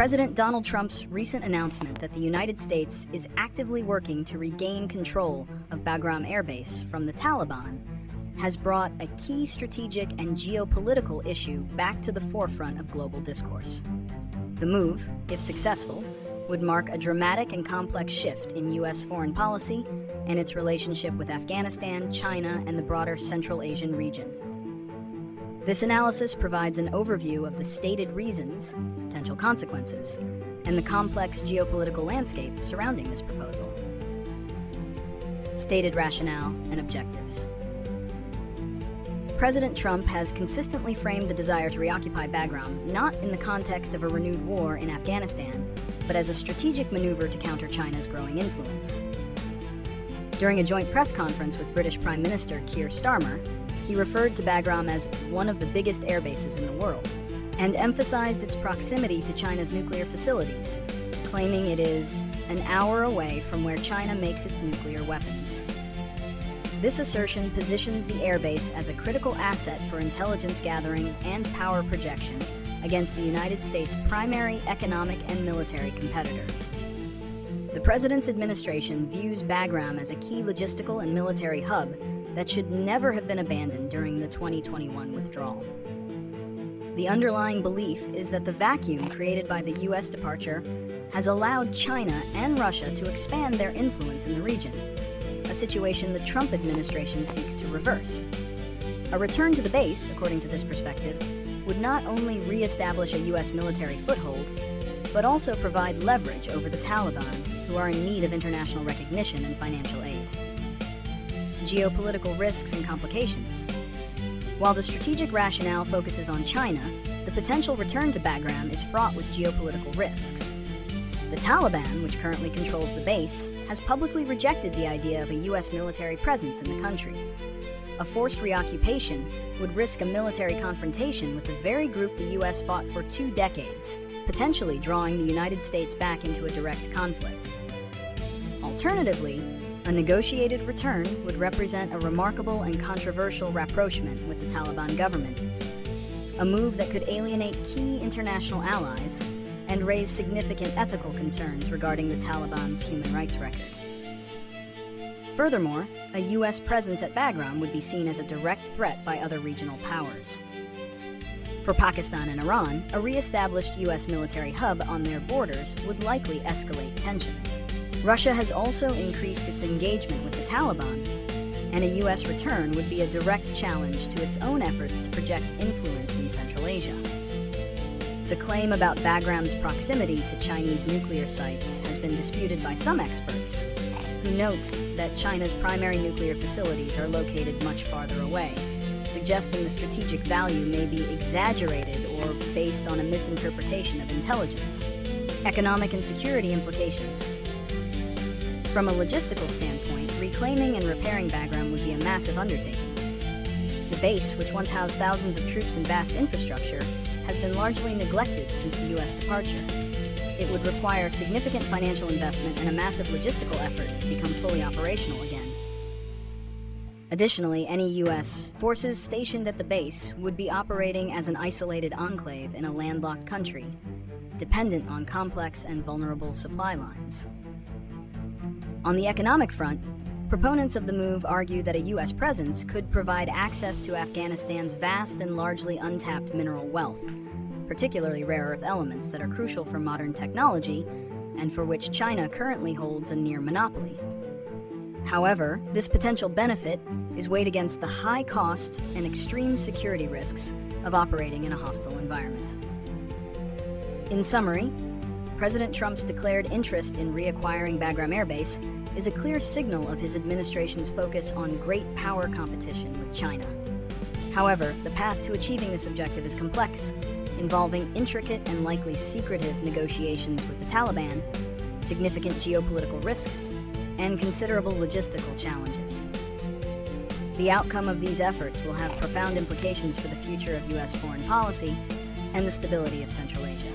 President Donald Trump's recent announcement that the United States is actively working to regain control of Bagram Air Base from the Taliban has brought a key strategic and geopolitical issue back to the forefront of global discourse. The move, if successful, would mark a dramatic and complex shift in U.S. foreign policy and its relationship with Afghanistan, China, and the broader Central Asian region. This analysis provides an overview of the stated reasons, potential consequences, and the complex geopolitical landscape surrounding this proposal. Stated rationale and objectives. President Trump has consistently framed the desire to reoccupy Bagram not in the context of a renewed war in Afghanistan, but as a strategic maneuver to counter China's growing influence. During a joint press conference with British Prime Minister Keir Starmer, he referred to Bagram as one of the biggest air bases in the world and emphasized its proximity to China's nuclear facilities, claiming it is an hour away from where China makes its nuclear weapons. This assertion positions the airbase as a critical asset for intelligence gathering and power projection against the United States' primary economic and military competitor. The President's administration views Bagram as a key logistical and military hub that should never have been abandoned during the 2021 withdrawal. The underlying belief is that the vacuum created by the U.S. departure has allowed China and Russia to expand their influence in the region, a situation the Trump administration seeks to reverse. A return to the base, according to this perspective, would not only re-establish a U.S. military foothold, but also provide leverage over the Taliban, who are in need of international recognition and financial aid. Geopolitical risks and complications. While the strategic rationale focuses on China, the potential return to Bagram is fraught with geopolitical risks. The Taliban, which currently controls the base, has publicly rejected the idea of a U.S. military presence in the country. A forced reoccupation would risk a military confrontation with the very group the U.S. fought for 2 decades, potentially drawing the United States back into a direct conflict. Alternatively, a negotiated return would represent a remarkable and controversial rapprochement with the Taliban government, a move that could alienate key international allies and raise significant ethical concerns regarding the Taliban's human rights record. Furthermore, a U.S. presence at Bagram would be seen as a direct threat by other regional powers. For Pakistan and Iran, a re-established U.S. military hub on their borders would likely escalate tensions. Russia has also increased its engagement with the Taliban, and a U.S. return would be a direct challenge to its own efforts to project influence in Central Asia. The claim about Bagram's proximity to Chinese nuclear sites has been disputed by some experts, who note that China's primary nuclear facilities are located much farther away, suggesting the strategic value may be exaggerated or based on a misinterpretation of intelligence. Economic and security implications. From a logistical standpoint, reclaiming and repairing Bagram would be a massive undertaking. The base, which once housed thousands of troops and vast infrastructure, has been largely neglected since the U.S. departure. It would require significant financial investment and a massive logistical effort to become fully operational again. Additionally, any U.S. forces stationed at the base would be operating as an isolated enclave in a landlocked country, dependent on complex and vulnerable supply lines. On the economic front, proponents of the move argue that a U.S. presence could provide access to Afghanistan's vast and largely untapped mineral wealth, particularly rare earth elements that are crucial for modern technology and for which China currently holds a near monopoly. However, this potential benefit is weighed against the high cost and extreme security risks of operating in a hostile environment. In summary, President Trump's declared interest in reacquiring Bagram Air Base is a clear signal of his administration's focus on great power competition with China. However, the path to achieving this objective is complex, involving intricate and likely secretive negotiations with the Taliban, significant geopolitical risks, and considerable logistical challenges. The outcome of these efforts will have profound implications for the future of U.S. foreign policy and the stability of Central Asia.